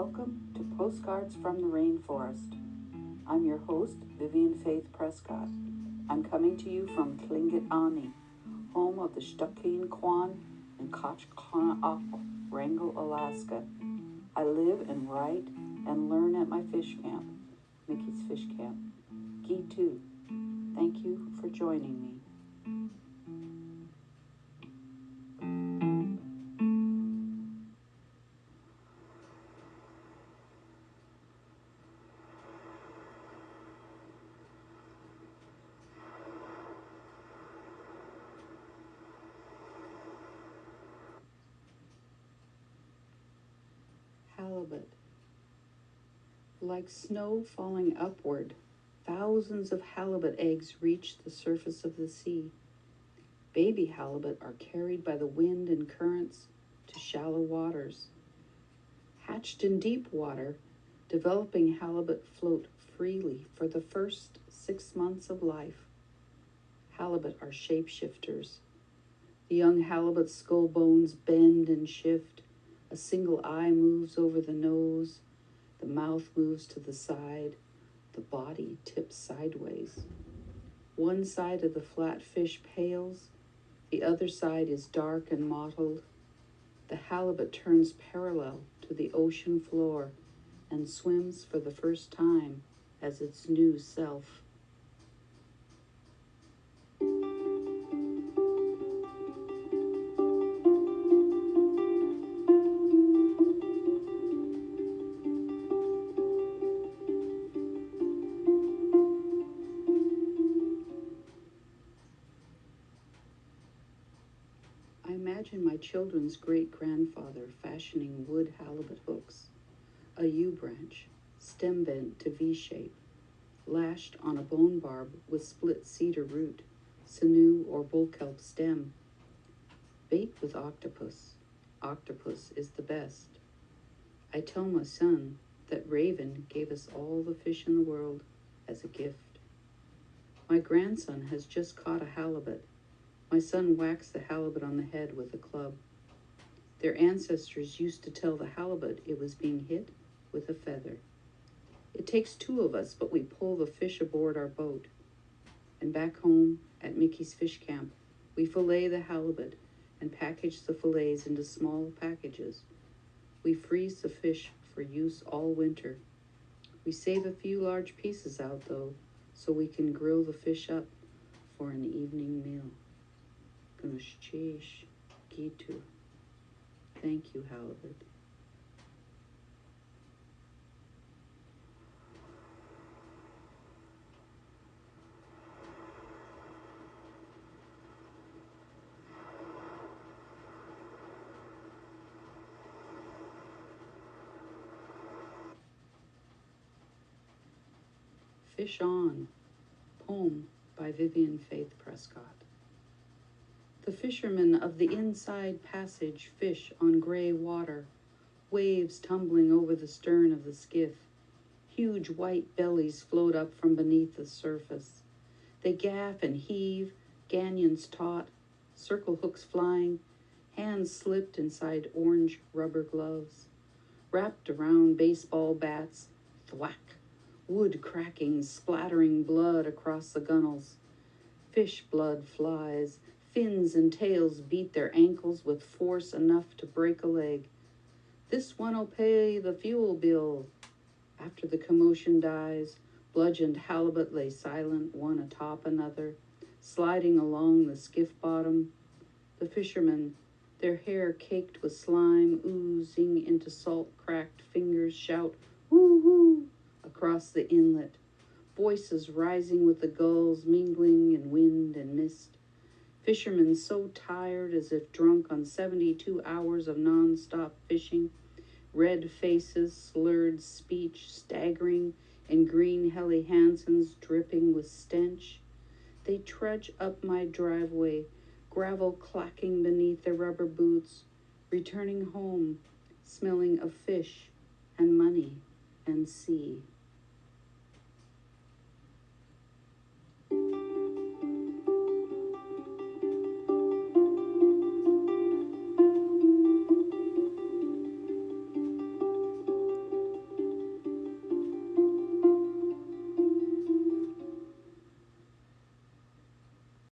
Welcome to Postcards from the Rainforest. I'm your host, Vivian Prescott. I'm coming to you from Tlingit Ani, home of the Shtukeen Kwan in Kachkanok, Wrangell, Alaska. I live and write and learn at my fish camp, Mickey's Fish Camp. Gitu. Thank you for joining me. Halibut. Like snow falling upward, thousands of halibut eggs reach the surface of the sea. Baby halibut are carried by the wind and currents to shallow waters. Hatched in deep water, developing halibut float freely for the first 6 months of life. Halibut are shapeshifters. The young halibut skull bones bend and shift. A single eye moves over the nose. The mouth moves to the side. The body tips sideways. One side of the flat fish pales. The other side is dark and mottled. The halibut turns parallel to the ocean floor and swims for the first time as its new self. I imagine my children's great-grandfather fashioning wood halibut hooks, a U-branch, stem bent to V-shape, lashed on a bone barb with split cedar root, sinew or bullkelp stem. Bait with octopus. Octopus is the best. I tell my son that Raven gave us all the fish in the world as a gift. My grandson has just caught a halibut. My son whacks the halibut on the head with a club. Their ancestors used to tell the halibut it was being hit with a feather. It takes 2 of us, but we pull the fish aboard our boat. And back home at Mickey's Fish Camp, we fillet the halibut and package the fillets into small packages. We freeze the fish for use all winter. We save a few large pieces out, though, so we can grill the fish up for an evening meal. Gitu. Thank you, halibut. Fish On, poem by Vivian Prescott. The fishermen of the inside passage fish on gray water, waves tumbling over the stern of the skiff. Huge white bellies float up from beneath the surface. They gaff and heave, ganyons taut, circle hooks flying, hands slipped inside orange rubber gloves. Wrapped around baseball bats, thwack, wood cracking, splattering blood across the gunnels. Fish blood flies. Fins and tails beat their ankles with force enough to break a leg. This one'll pay the fuel bill. After the commotion dies, bludgeoned halibut lay silent, one atop another, sliding along the skiff bottom. The fishermen, their hair caked with slime oozing into salt-cracked fingers, shout, "Woo-hoo!" across the inlet, voices rising with the gulls, mingling in wind and mist. Fishermen so tired as if drunk on 72 hours of non-stop fishing, red faces, slurred speech, staggering in green Helly Hansens dripping with stench. They trudge up my driveway, gravel clacking beneath their rubber boots, returning home, smelling of fish and money and sea.